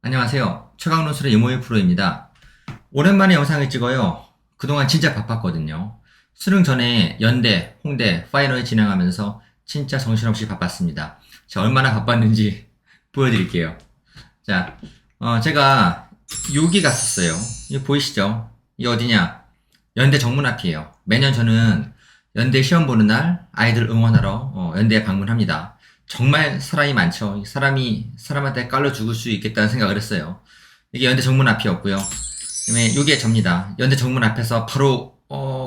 안녕하세요. 최강론술의 이모의 프로입니다. 오랜만에 영상을 찍어요. 그동안 진짜 바빴거든요. 수능 전에 연대, 홍대, 파이널 진행하면서 진짜 정신없이 바빴습니다. 자, 얼마나 바빴는지 보여드릴게요. 자, 제가 여기 갔었어요. 이거 보이시죠? 이 어디냐? 연대 정문 앞이에요. 매년 저는 연대 시험 보는 날 아이들 응원하러 연대에 방문합니다. 정말 사람이 많죠. 사람한테 깔로 죽을 수 있겠다는 생각을 했어요. 이게 연대 정문 앞이었고요. 그다음에 이게 접니다. 연대 정문 앞에서 바로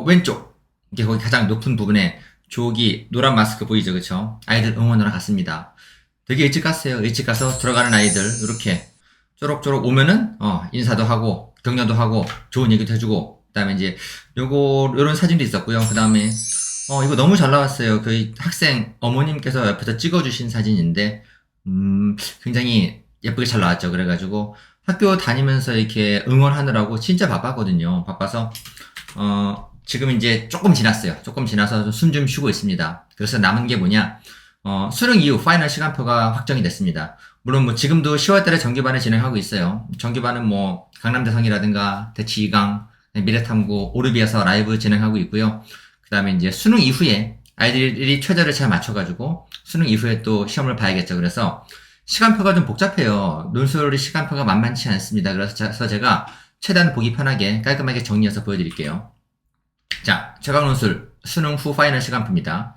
왼쪽, 이게 거기 가장 높은 부분에 저기 노란 마스크 보이죠, 그쵸? 아이들 응원하러 갔습니다. 되게 일찍 갔어요. 일찍 가서 들어가는 아이들 이렇게 쪼록쪼록 오면은 인사도 하고 격려도 하고 좋은 얘기도 해주고, 그다음에 이제 요런 사진도 있었고요. 그다음에 이거 너무 잘 나왔어요. 그 학생 어머님께서 옆에서 찍어주신 사진인데, 굉장히 예쁘게 잘 나왔죠. 그래가지고 학교 다니면서 이렇게 응원하느라고 진짜 바빴거든요. 바빠서, 지금 이제 조금 지났어요. 조금 지나서 숨 좀 쉬고 있습니다. 그래서 남은 게 뭐냐, 수능 이후 파이널 시간표가 확정이 됐습니다. 물론 뭐 지금도 10월달에 정규반을 진행하고 있어요. 정규반은 뭐 강남대성이라든가 대치 2강, 미래탐구, 오르비에서 라이브 진행하고 있고요. 그 다음에 이제 수능 이후에 아이들이 최저를 잘 맞춰가지고 수능 이후에 또 시험을 봐야겠죠. 그래서 시간표가 좀 복잡해요. 논술의 시간표가 만만치 않습니다. 그래서 제가 최대한 보기 편하게 깔끔하게 정리해서 보여드릴게요. 자, 최강논술 수능 후 파이널 시간표입니다.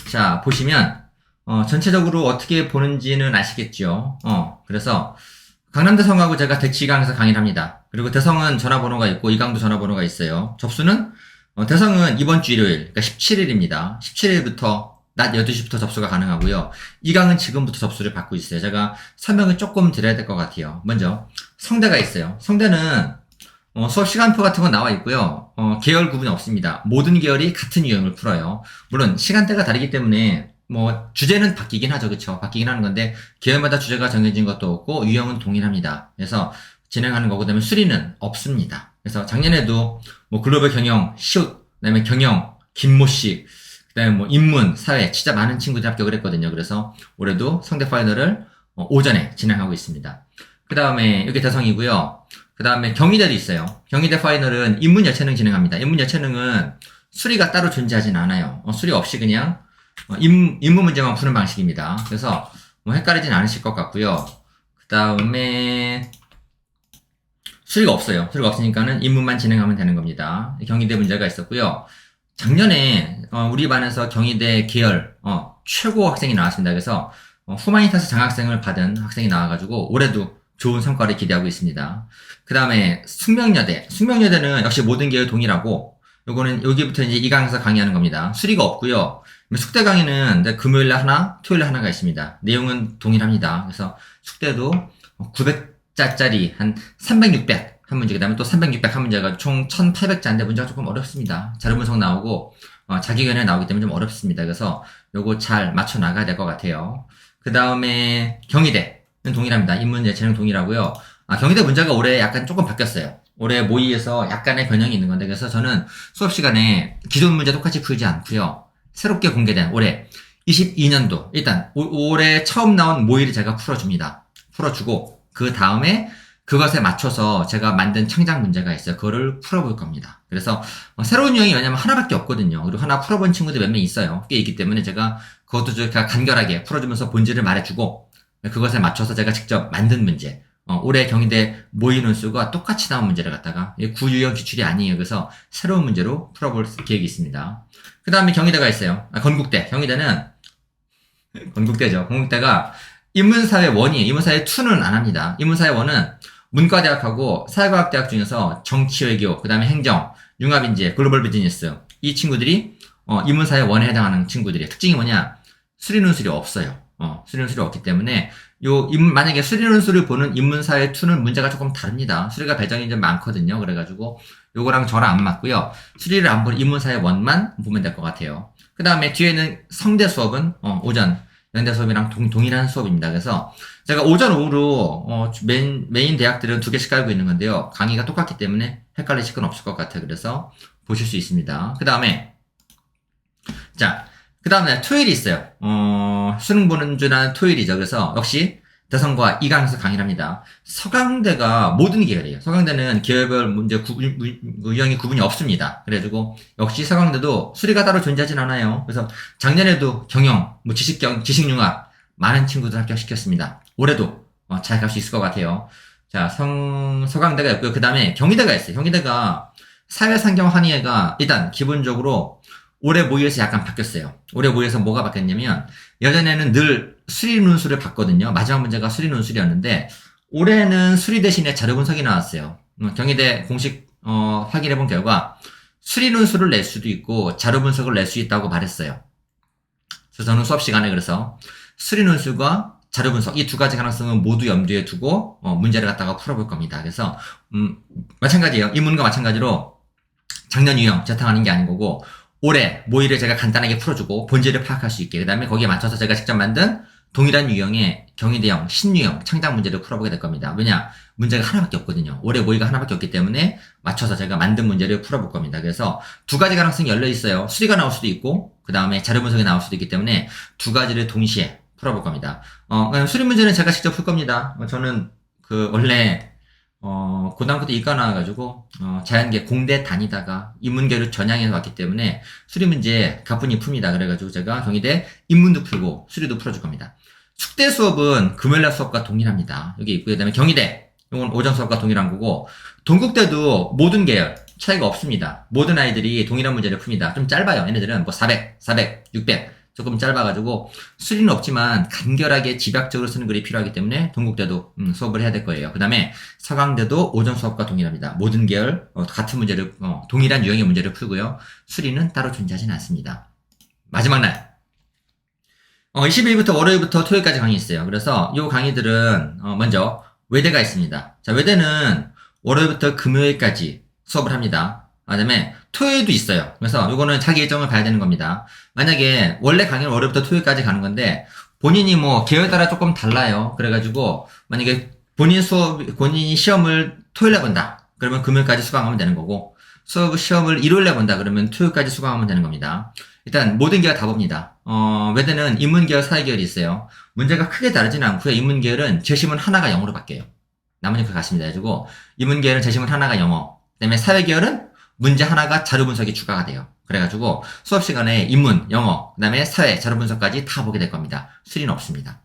자, 보시면 전체적으로 어떻게 보는지는 아시겠죠. 그래서 강남대성하고 제가 대치강에서 강의를 합니다. 그리고 대성은 전화번호가 있고 이강도 전화번호가 있어요. 접수는 대성은 이번 주 일요일, 그러니까 17일입니다. 17일부터 낮 12시부터 접수가 가능하고요. 이강은 지금부터 접수를 받고 있어요. 제가 설명을 조금 드려야 될 것 같아요. 먼저 성대가 있어요. 성대는 수업 시간표 같은 건 나와 있고요. 계열 구분이 없습니다. 모든 계열이 같은 유형을 풀어요. 물론 시간대가 다르기 때문에 뭐 주제는 바뀌긴 하죠. 그쵸? 바뀌긴 하는 건데 계열마다 주제가 정해진 것도 없고 유형은 동일합니다. 그래서 진행하는 거고, 그다음에 수리는 없습니다. 그래서 작년에도 뭐 글로벌 경영, 시옷, 그다음에 경영, 김모씨, 그다음에 뭐 인문, 사회 진짜 많은 친구들이 합격을 했거든요. 그래서 올해도 성대 파이널을 오전에 진행하고 있습니다. 그다음에 여기 대성이고요. 그다음에 경희대도 있어요. 경희대 파이널은 인문 예체능 진행합니다. 인문 예체능은 수리가 따로 존재하진 않아요. 수리 없이 그냥 인문 문제만 푸는 방식입니다. 그래서 뭐 헷갈리진 않으실 것 같고요. 그다음에 수리가 없어요. 수리가 없으니까는 인문만 진행하면 되는 겁니다. 경희대 문제가 있었고요. 작년에 우리 반에서 경희대 계열 최고 학생이 나왔습니다. 그래서 후마니타스 장학생을 받은 학생이 나와가지고 올해도 좋은 성과를 기대하고 있습니다. 그 다음에 숙명여대는 역시 모든 계열 동일하고, 요거는 여기부터 이제 2강에서 강의하는 겁니다. 수리가 없고요. 숙대 강의는 금요일에 하나, 토요일에 하나가 있습니다. 내용은 동일합니다. 그래서 숙대도 900자짜리 한 300, 600 한 문제, 그 다음에 또 300, 600 한 문제가 총 1800자인데 문제가 조금 어렵습니다. 자료 분석 나오고 자기견해 나오기 때문에 좀 어렵습니다. 그래서 요거 잘 맞춰 나가야 될 것 같아요. 그 다음에 경희대는 동일합니다. 인문 예체능 동일하고요. 경희대 문제가 올해 약간 조금 바뀌었어요. 올해 모의에서 약간의 변형이 있는 건데, 그래서 저는 수업 시간에 기존 문제 똑같이 풀지 않고요. 새롭게 공개된 올해 22년도 일단 올해 처음 나온 모의를 제가 풀어줍니다. 풀어주고 그 다음에 그것에 맞춰서 제가 만든 창작 문제가 있어요. 그거를 풀어볼 겁니다. 그래서 새로운 유형이 왜냐면 하나밖에 없거든요. 그리고 하나 풀어본 친구들 몇 명 있어요. 꽤 있기 때문에 제가 그것도 제가 간결하게 풀어주면서 본질을 말해주고, 그것에 맞춰서 제가 직접 만든 문제, 올해 경희대 모의 논술과 똑같이 나온 문제를 갖다가 구유형 기출이 아니에요. 그래서 새로운 문제로 풀어볼 계획이 있습니다. 그 다음에 경희대가 있어요. 건국대. 경희대는 건국대죠. 건국대가 인문사회 1이에요. 인문사회 2는 안 합니다. 인문사회 1은 문과대학하고 사회과학대학 중에서 정치외교, 그 다음에 행정, 융합인재, 글로벌 비즈니스, 이 친구들이 인문사회 1에 해당하는 친구들이에요. 특징이 뭐냐? 수리논술이 없어요. 수리논술이 없기 때문에 만약에 수리논술을 보는 인문사회 2는 문제가 조금 다릅니다. 수리가 배정이 좀 많거든요. 그래가지고 요거랑 저랑 안 맞고요. 수리를 안 보는 인문사회 1만 보면 될 것 같아요. 그 다음에 뒤에는 성대 수업은 오전 연대 수업이랑 동일한 수업입니다. 그래서 제가 오전 오후로 메인 대학들은 2개씩 깔고 있는 건데요. 강의가 똑같기 때문에 헷갈리실 건 없을 것 같아요. 그래서 보실 수 있습니다. 그 다음에 토요일이 있어요. 수능 보는 줄 아는 토요일이죠. 그래서 역시 대성과 이강에서 강의를 합니다. 서강대가 모든 계열이에요. 서강대는 계열별 문제 유형이 구분이 없습니다. 그래가지고 역시 서강대도 수리가 따로 존재하진 않아요. 그래서 작년에도 경영, 뭐 지식융합 많은 친구들 합격시켰습니다. 올해도 잘 갈 수 있을 것 같아요. 자, 서강대가 있고요. 그 다음에 경희대가 있어요. 경희대가 사회상경환의회가 일단 기본적으로 올해 모의에서 약간 바뀌었어요. 올해 모의에서 뭐가 바뀌었냐면 예전에는 늘 수리 논술을 봤거든요. 마지막 문제가 수리 논술이었는데 올해는 수리 대신에 자료 분석이 나왔어요. 경희대 공식 확인해본 결과 수리 논술을 낼 수도 있고 자료 분석을 낼 수 있다고 말했어요. 그래서 저는 수업 시간에 그래서 수리 논술과 자료 분석 이 두 가지 가능성은 모두 염두에 두고 문제를 갖다가 풀어볼 겁니다. 그래서 마찬가지예요. 이 문과 마찬가지로 작년 유형 재탕하는 게 아닌 거고 올해 모의를 제가 간단하게 풀어주고 본질을 파악할 수 있게 그 다음에 거기에 맞춰서 제가 직접 만든 동일한 유형의 경희대형 신유형 창작 문제를 풀어보게 될 겁니다. 왜냐? 문제가 하나밖에 없거든요. 올해 모의가 하나밖에 없기 때문에 맞춰서 제가 만든 문제를 풀어볼 겁니다. 그래서 두 가지 가능성이 열려 있어요. 수리가 나올 수도 있고 그 다음에 자료 분석이 나올 수도 있기 때문에 두 가지를 동시에 풀어볼 겁니다. 수리 문제는 제가 직접 풀 겁니다. 저는 원래 고등학교 때 이과 나와가지고 자연계 공대 다니다가 인문계로 전향해서 왔기 때문에 수리 문제 가뿐히 풉니다. 그래가지고 제가 경희대 인문도 풀고 수리도 풀어줄 겁니다. 숙대 수업은 금요일날 수업과 동일합니다. 여기 있고요. 그 다음에 경희대 이건 오전 수업과 동일한 거고 동국대도 모든 계열 차이가 없습니다. 모든 아이들이 동일한 문제를 풉니다. 좀 짧아요. 얘네들은 뭐 400, 600 조금 짧아가지고 수리는 없지만 간결하게 집약적으로 쓰는 글이 필요하기 때문에 동국대도 수업을 해야 될 거예요. 그 다음에 서강대도 오전 수업과 동일합니다. 모든 계열 같은 문제를 동일한 유형의 문제를 풀고요. 수리는 따로 존재하지는 않습니다. 마지막 날 20일부터 월요일부터 토요일까지 강의 있어요. 그래서 이 강의들은 먼저 외대가 있습니다. 자, 외대는 월요일부터 금요일까지 수업을 합니다. 그 다음에 토요일도 있어요. 그래서 이거는 자기 일정을 봐야 되는 겁니다. 만약에 원래 강의는 월요일부터 토요일까지 가는 건데 본인이 뭐 계열 따라 조금 달라요. 그래가지고 만약에 본인이 시험을 토요일에 본다. 그러면 금요일까지 수강하면 되는 거고 시험을 일요일에 본다. 그러면 토요일까지 수강하면 되는 겁니다. 일단 모든 계열 다 봅니다. 외대는 인문계열, 사회계열이 있어요. 문제가 크게 다르지는 않고요. 인문계열은 재심은 하나가 영어로 바뀌어요. 나머지 그거 같습니다. 해가지고 인문계열은 재심은 하나가 영어. 그 다음에 사회계열은 문제 하나가 자료 분석이 추가가 돼요. 그래가지고 수업 시간에 인문, 영어, 그 다음에 사회, 자료 분석까지 다 보게 될 겁니다. 수리는 없습니다.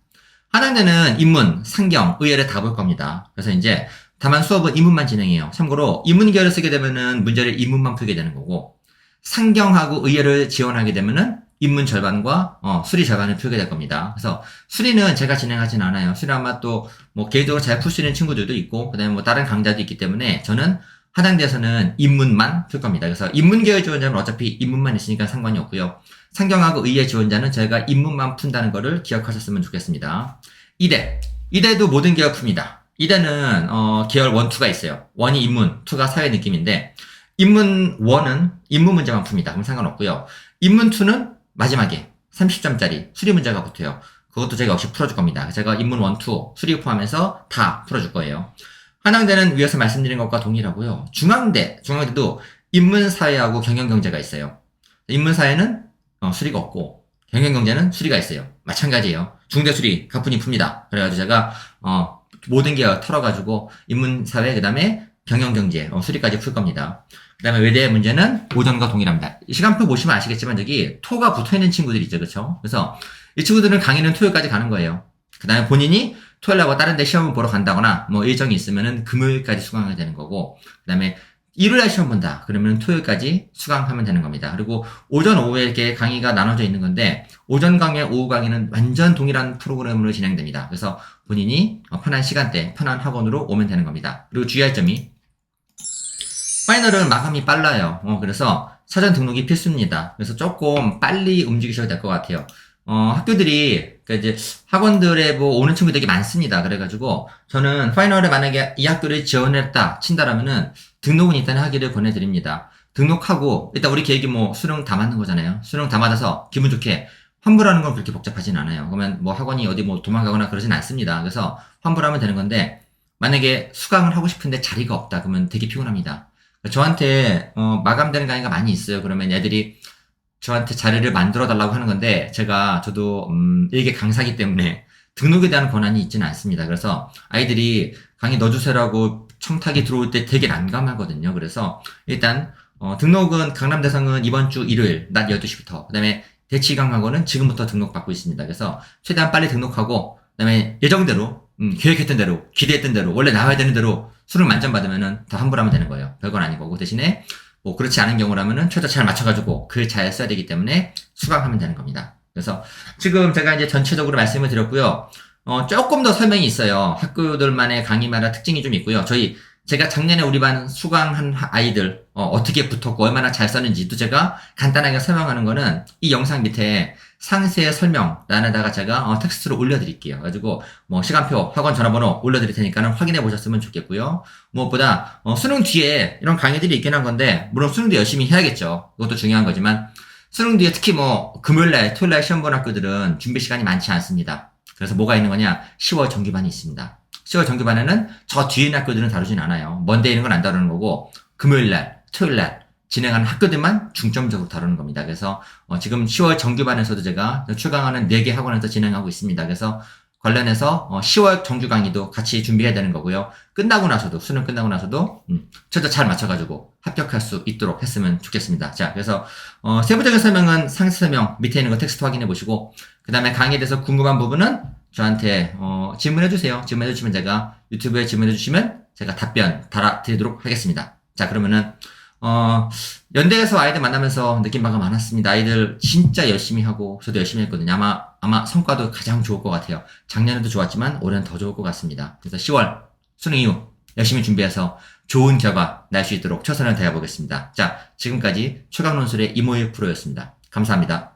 한양대는 인문, 상경, 의예를 다 볼 겁니다. 그래서 이제 다만 수업은 인문만 진행해요. 참고로 인문계열을 쓰게 되면은 문제를 인문만 풀게 되는 거고 상경하고 의예를 지원하게 되면은 인문 절반과 수리 절반을 풀게 될 겁니다. 그래서 수리는 제가 진행하진 않아요. 수리 아마 또 뭐 개인적으로 잘 풀 수 있는 친구들도 있고 그다음에 뭐 다른 강좌도 있기 때문에 저는 한양대에서는 인문만 풀 겁니다. 그래서 인문계열 지원자는 어차피 인문만 있으니까 상관이 없고요. 상경하고 의예 지원자는 저희가 인문만 푼다는 거를 기억하셨으면 좋겠습니다. 이대도 모든 계열 풉니다. 이대는 계열 1, 2가 있어요. 1이 인문, 2가 사회 느낌인데 인문 1은 인문 문제만 풉니다. 그럼 상관없고요. 인문 2는 마지막에 30점짜리 수리 문제가 붙어요. 그것도 제가 역시 풀어줄 겁니다. 제가 인문 1, 2 수리 포함해서 다 풀어줄 거예요. 한양대는 위에서 말씀드린 것과 동일하고요. 중앙대도 인문사회하고 경영경제가 있어요. 인문사회는 수리가 없고 경영경제는 수리가 있어요. 마찬가지예요. 중대수리 가뿐히 풉니다. 그래가지고 제가 모든 계열 털어가지고 인문사회 그 다음에 경영경제 수리까지 풀 겁니다. 그 다음에 외대의 문제는 오전과 동일합니다. 시간표 보시면 아시겠지만 여기 토가 붙어있는 친구들이 있죠. 그렇죠? 그래서 이 친구들은 강의는 토요일까지 가는 거예요. 그 다음에 본인이 토요일하고 다른 데 시험을 보러 간다거나 뭐 일정이 있으면은 금요일까지 수강하게 되는 거고 그 다음에 일요일날 시험 본다 그러면 토요일까지 수강하면 되는 겁니다. 그리고 오전 오후에 이렇게 강의가 나눠져 있는 건데 오전 강의 오후 강의는 완전 동일한 프로그램으로 진행됩니다. 그래서 본인이 편한 시간대 편한 학원으로 오면 되는 겁니다. 그리고 주의할 점이 파이널은 마감이 빨라요. 그래서 사전 등록이 필수입니다. 그래서 조금 빨리 움직이셔도 될 것 같아요. 학교들이, 그러니까 이제 학원들에 뭐 오는 친구들이 되게 많습니다. 그래가지고 저는 파이널에 만약에 이 학교를 지원했다 친다라면은 등록은 일단 하기를 권해드립니다. 등록하고 일단 우리 계획이 뭐 수능 다 맞는 거잖아요. 수능 다 맞아서 기분 좋게 환불하는 건 그렇게 복잡하진 않아요. 그러면 뭐 학원이 어디 뭐 도망가거나 그러진 않습니다. 그래서 환불하면 되는 건데 만약에 수강을 하고 싶은데 자리가 없다 그러면 되게 피곤합니다. 저한테 마감되는 강의가 많이 있어요. 그러면 애들이 저한테 자리를 만들어 달라고 하는 건데 저도 일개 강사기 때문에 등록에 대한 권한이 있지는 않습니다. 그래서 아이들이 강의 넣어주세요라고 청탁이 들어올 때 되게 난감하거든요. 그래서 일단 등록은 강남대성은 이번 주 일요일 낮 12시부터, 그다음에 대치강학원은 지금부터 등록받고 있습니다. 그래서 최대한 빨리 등록하고, 그다음에 예정대로 계획했던 대로, 기대했던 대로, 원래 나와야 되는 대로 수능 만점 받으면은 더 환불하면 되는 거예요. 별건 아니고. 그 대신에 뭐 그렇지 않은 경우라면은 최저 잘 맞춰가지고 글 잘 써야 되기 때문에 수강하면 되는 겁니다. 그래서 지금 제가 이제 전체적으로 말씀을 드렸고요. 조금 더 설명이 있어요. 학교들만의 강의마다 특징이 좀 있고요. 제가 작년에 우리 반 수강한 아이들, 어떻게 붙었고 얼마나 잘 썼는지도 제가 간단하게 설명하는 거는 이 영상 밑에 상세 설명란에다가 제가 텍스트로 올려드릴게요. 그래가지고 뭐 시간표, 학원 전화번호 올려드릴 테니까는 확인해 보셨으면 좋겠고요. 무엇보다 수능 뒤에 이런 강의들이 있긴 한 건데, 물론 수능도 열심히 해야겠죠. 그것도 중요한 거지만 수능 뒤에 특히 뭐 금요일날, 토요일날 시험 본 학교들은 준비 시간이 많지 않습니다. 그래서 뭐가 있는 거냐? 10월 정규반이 있습니다. 10월 정규반에는 저 뒤에 있는 학교들은 다루진 않아요. 먼데 있는 건 안 다루는 거고, 금요일날, 토요일날 진행하는 학교들만 중점적으로 다루는 겁니다. 그래서 지금 10월 정규반에서도 제가 출강하는 4개 학원에서 진행하고 있습니다. 그래서 관련해서 10월 정규 강의도 같이 준비해야 되는 거고요. 끝나고 나서도, 수능 끝나고 나서도 최저 잘 맞춰가지고 합격할 수 있도록 했으면 좋겠습니다. 자, 그래서 세부적인 설명은 상세 설명 밑에 있는 거 텍스트 확인해 보시고, 그 다음에 강의에 대해서 궁금한 부분은 저한테 질문해 주세요. 질문해 주시면 제가 유튜브에 질문해 주시면 제가 답변 달아드리도록 하겠습니다. 자, 그러면은 연대에서 아이들 만나면서 느낀 바가 많았습니다. 아이들 진짜 열심히 하고 저도 열심히 했거든요. 아마 성과도 가장 좋을 것 같아요. 작년에도 좋았지만 올해는 더 좋을 것 같습니다. 그래서 10월 수능 이후 열심히 준비해서 좋은 결과 날 수 있도록 최선을 다해보겠습니다. 자, 지금까지 최강논술의 이모일 프로였습니다. 감사합니다.